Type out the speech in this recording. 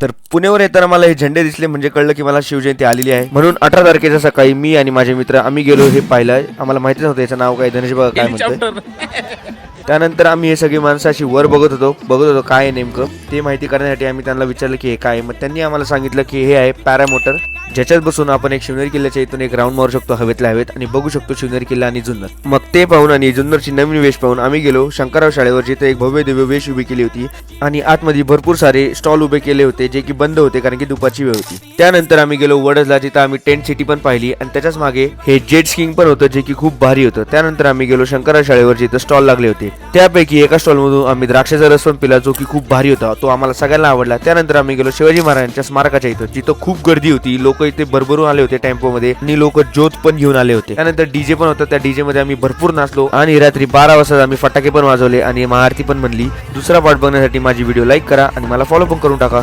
तर पुण्यावर येताना मला हे झेंडे दिसले म्हणजे कळलं की मला शिवजयंती आलेली आहे. म्हणून 18 तारखेच्या सकाळी मी आणि माझे मित्र आम्ही गेलो हे पाहिलं. आम्हाला माहितीच नव्हतं याचं नाव काय, धनेश बघा काय म्हणतोय. त्यानंतर आम्ही हे सगळी माणसं अशी वर बघत होतो काय आहे नेमकं ते माहिती करण्यासाठी आम्ही त्यांना विचारलं की हे काय आहे. मग त्यांनी आम्हाला सांगितलं की हे आहे पॅरामोटर, ज्याच्यात बसून आपण एक शिवनेरी किल्ल्याच्या इथून एक राऊंड मारू शकतो हवेतल्या हवेत आणि बघू शकतो शिवनेरी किल्ला आणि जुन्नर. मग ते पाहून आणि जुन्नरची नवीन वेश पाहून आम्ही गेलो शंकरराव शाळेवर, जिथे एक भव्य दिव्य वेश उभी केली होती आणि आतमध्ये भरपूर सारे स्टॉल उभे केले होते जे की बंद होते कारण की दुपारची वेळ होती. त्यानंतर आम्ही गेलो वडजला, जिथं आम्ही टेंट सिटी पण पाहिली आणि त्याच्याच मागे हे जेट स्कीइंग पण होतं जे की खूप भारी होतं. त्यानंतर आम्ही गेलो शंकरराव शाळेवर, जिथं स्टॉल लागले होते. त्यापैकी एका स्टॉल मधून आम्ही द्राक्षाचा रस पण पिला जो की खूप भारी होता, तो आम्हाला सगळ्यांना आवडला. त्यानंतर आम्ही गेलो शिवाजी महाराजांच्या स्मारकाच्या इथं, जिथं खूप गर्दी होती, लोक इथे भरभरून आले होते टेम्पो मध्ये आणि लोक ज्योत पण घेऊन आले होते. त्यानंतर डीजे पण होता, त्या डीजे मध्ये आम्ही भरपूर नाचलो आणि रात्री 12 वाजता आम्ही फटाके पण वाजवले आणि महाआरती पण म्हणली. दुसरा पार्ट बघण्यासाठी माझी व्हिडिओ लाईक करा आणि मला फॉलो पण करून टाका.